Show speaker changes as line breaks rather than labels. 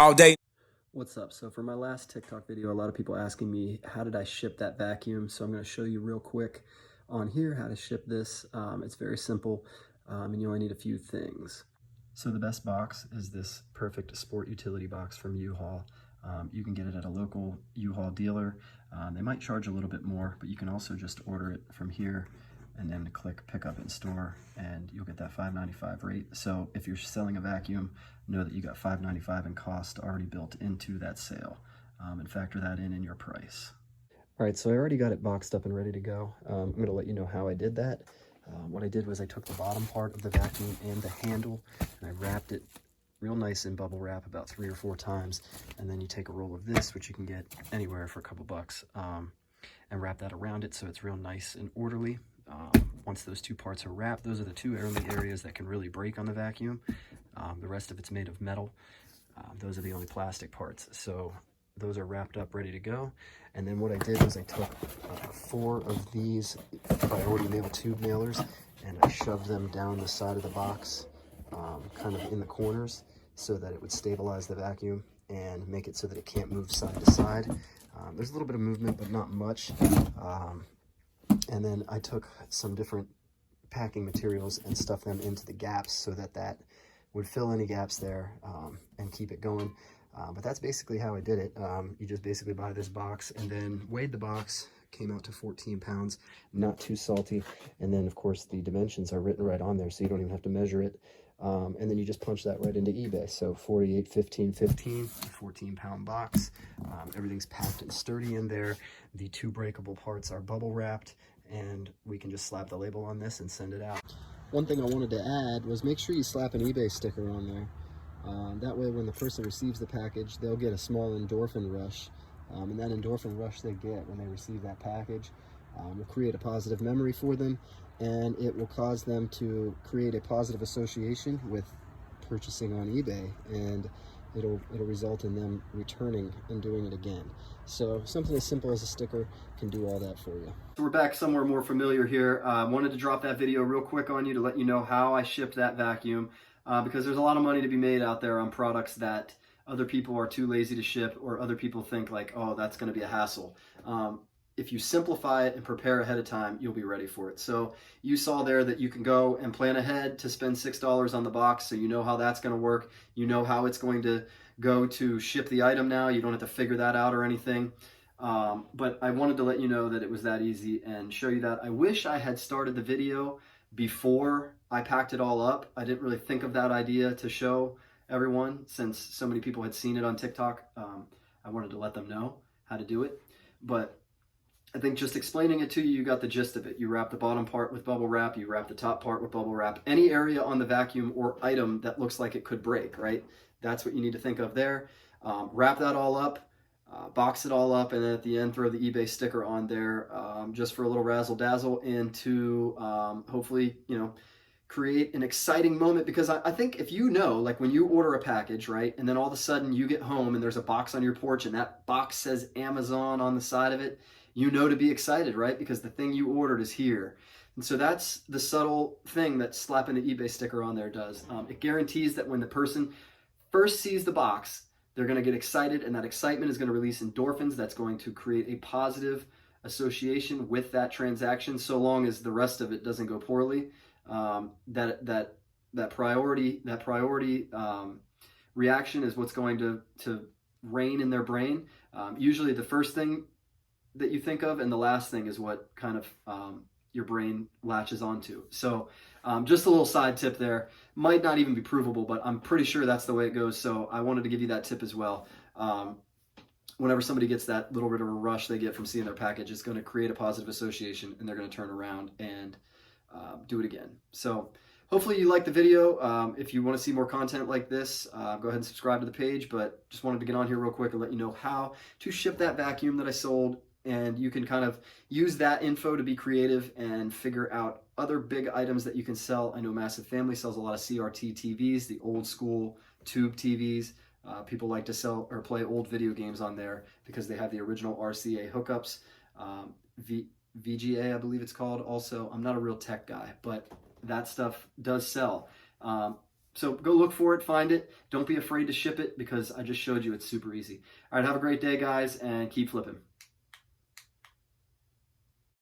all day.
What's up? So for my last TikTok video, a lot of people asking me, how did I ship that vacuum? So I'm going to show you real quick on here how to ship this. It's very simple, and you only need a few things. So the best box is this perfect sport utility box from U-Haul. You can get it at a local U-Haul dealer. They might charge a little bit more, but you can also just order it from here and then click pick up in store, and you'll get that $5.95 rate. So if you're selling a vacuum, know that you got $5.95 in cost already built into that sale, and factor that in your price. All right, so I already got it boxed up and ready to go. I'm going to let you know how I did that. What I did was I took the bottom part of the vacuum and the handle, and I wrapped it real nice in bubble wrap about 3 or 4 times, and then you take a roll of this, which you can get anywhere for a couple bucks, and wrap that around it so it's real nice and orderly. Once those two parts are wrapped, those are the two only areas that can really break on the vacuum. The rest of it's made of metal. Those are the only plastic parts. So those are wrapped up, ready to go. And then what I did was I took 4 of these priority nail tube nailers, and I shoved them down the side of the box, kind of in the corners, so that it would stabilize the vacuum and make it so that it can't move side to side. There's a little bit of movement, but not much. And then I took some different packing materials and stuffed them into the gaps so that that would fill any gaps there, and keep it going. But that's basically how I did it. You just basically buy this box and then weighed the box, came out to 14 pounds, not too salty. And then of course the dimensions are written right on there, so you don't even have to measure it. And then you just punch that right into eBay. So 48, 15, 15, 14-pound box. Everything's packed and sturdy in there. The 2 breakable parts are bubble wrapped, and we can just slap the label on this and send it out. One thing I wanted to add was make sure you slap an eBay sticker on there. That way when the person receives the package, they'll get a small endorphin rush. And that endorphin rush they get when they receive that package will create a positive memory for them, and it will cause them to create a positive association with purchasing on eBay, and it'll result in them returning and doing it again. So something as simple as a sticker can do all that for you. So we're back somewhere more familiar here. Wanted to drop that video real quick on you to let you know how I shipped that vacuum, because there's a lot of money to be made out there on products that other people are too lazy to ship, or other people think like, oh, that's going to be a hassle. If you simplify it and prepare ahead of time, you'll be ready for it. So you saw there that you can go and plan ahead to spend $6 on the box, so you know how that's going to work. You know how it's going to go to ship the item now. You don't have to figure that out or anything. But I wanted to let you know that it was that easy and show you that. I wish I had started the video before I packed it all up. I didn't really think of that idea to show everyone, since so many people had seen it on TikTok. I wanted to let them know how to do it. But I think just explaining it to you, you got the gist of it. You wrap the bottom part with bubble wrap, you wrap the top part with bubble wrap. Any area on the vacuum or item that looks like it could break, right? That's what you need to think of there. Wrap that all up, box it all up, and then at the end throw the eBay sticker on there, just for a little razzle dazzle, and to hopefully, create an exciting moment. Because I think if you know, like when you order a package, right, and then all of a sudden you get home and there's a box on your porch and that box says Amazon on the side of it, you know to be excited, right? Because the thing you ordered is here. And so that's the subtle thing that slapping the eBay sticker on there does. It guarantees that when the person first sees the box, they're going to get excited, and that excitement is going to release endorphins. That's going to create a positive association with that transaction, so long as the rest of it doesn't go poorly. That priority reaction is what's going to reign in their brain. Usually the first thing that you think of and the last thing is what kind of your brain latches onto. So just a little side tip there. Might not even be provable, but I'm pretty sure that's the way it goes. So I wanted to give you that tip as well. Whenever somebody gets that little bit of a rush they get from seeing their package, it's going to create a positive association, and they're going to turn around and do it again. So hopefully you liked the video. If you want to see more content like this, go ahead and subscribe to the page. But just wanted to get on here real quick and let you know how to ship that vacuum that I sold. And you can kind of use that info to be creative and figure out other big items that you can sell. I know Massive Family sells a lot of CRT TVs, the old school tube TVs. People like to sell or play old video games on there because they have the original RCA hookups. VGA, I believe it's called. Also, I'm not a real tech guy, but that stuff does sell. So go look for it, find it. Don't be afraid to ship it because I just showed you it's super easy. All right, have a great day, guys, and keep flipping.